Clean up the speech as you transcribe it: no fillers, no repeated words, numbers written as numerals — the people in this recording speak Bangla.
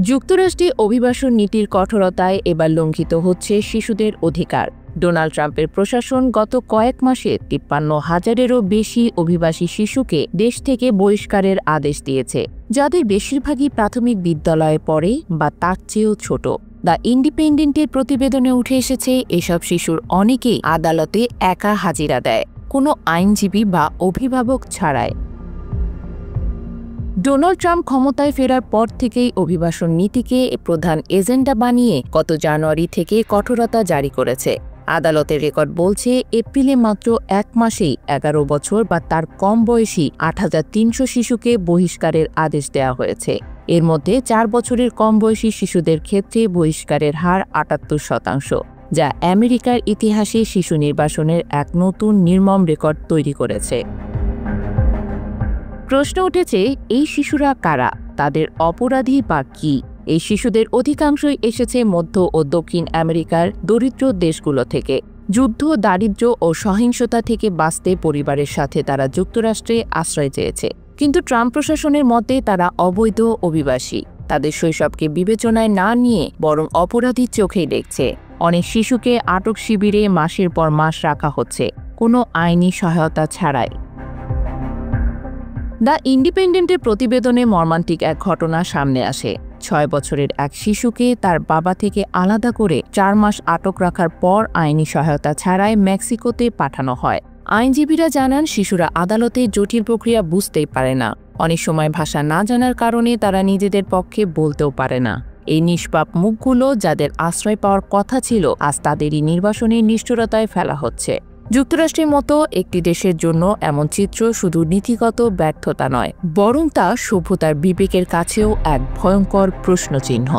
যুক্তরাষ্ট্রে অভিবাসন নীতির কঠোরতায় এবার লঙ্ঘিত হচ্ছে শিশুদের অধিকার। ডোনাল্ড ট্রাম্পের প্রশাসন গত কয়েক মাসে ৫৩,০০০-এরও বেশি অভিবাসী শিশুকে দেশ থেকে বহিষ্কারের আদেশ দিয়েছে, যাদের বেশিরভাগই প্রাথমিক বিদ্যালয়ে পড়ে বা তার চেয়েও ছোট। দ্য ইন্ডিপেন্ডেন্টের প্রতিবেদনে উঠে এসেছে, এসব শিশুর অনেকেই আদালতে একা হাজিরা দেয়, কোনো আইনজীবী বা অভিভাবক ছাড়াই। ডোনাল্ড ট্রাম্প ক্ষমতায় ফেরার পর থেকেই অভিবাসন নীতিকে প্রধান এজেন্ডা বানিয়ে গত জানুয়ারি থেকে কঠোরতা জারি করেছে। আদালতের রেকর্ড বলছে, এপ্রিলে মাত্র এক মাসেই ১১ বছর বা তার কম বয়সী ৮,৩০০ শিশুকে বহিষ্কারের আদেশ দেওয়া হয়েছে। এর মধ্যে ৪ বছরের কম বয়সী শিশুদের ক্ষেত্রে বহিষ্কারের হার ৭৮%, যা আমেরিকার ইতিহাসে শিশু নির্বাসনের এক নতুন নির্মম রেকর্ড তৈরি করেছে। প্রশ্ন উঠেছে, এই শিশুরা কারা, তাদের অপরাধী বা কি? এই শিশুদের অধিকাংশই এসেছে মধ্য ও দক্ষিণ আমেরিকার দরিদ্র দেশগুলো থেকে। যুদ্ধ, দারিদ্র্য ও সহিংসতা থেকে বাঁচতে পরিবারের সাথে তারা যুক্তরাষ্ট্রে আশ্রয় চেয়েছে। কিন্তু ট্রাম্প প্রশাসনের মতে তারা অবৈধ অভিবাসী। তাদের শৈশবকে বিবেচনায় না নিয়ে বরং অপরাধীর চোখেই দেখছে। অনেক শিশুকে আটক শিবিরে মাসের পর মাস রাখা হচ্ছে, কোনো আইনি সহায়তা ছাড়াই। দ্য ইন্ডিপেন্ডেন্টের প্রতিবেদনে মর্মান্তিক এক ঘটনা সামনে আসে। ৬ বছরের এক শিশুকে তার বাবা থেকে আলাদা করে ৪ মাস আটক রাখার পর আইনি সহায়তা ছাড়াই মেক্সিকোতে পাঠানো হয়। আইনজীবীরা জানান, শিশুরা আদালতে জটিল প্রক্রিয়া বুঝতেই পারে না। অনেক সময় ভাষা না জানার কারণে তারা নিজেদের পক্ষে বলতেও পারে না। এই নিষ্পাপ মুখগুলো, যাদের আশ্রয় পাওয়ার কথা ছিল, আজ তাদেরই নির্বাসনের নিষ্ঠুরতায় ফেলা হচ্ছে। যুক্তরাষ্ট্রের মতো একটি দেশের জন্য এমন চিত্র শুধু নীতিগত ব্যর্থতা নয়, বরং তা সভ্যতার বিবেকের কাছেও এক ভয়ঙ্কর প্রশ্নচিহ্ন।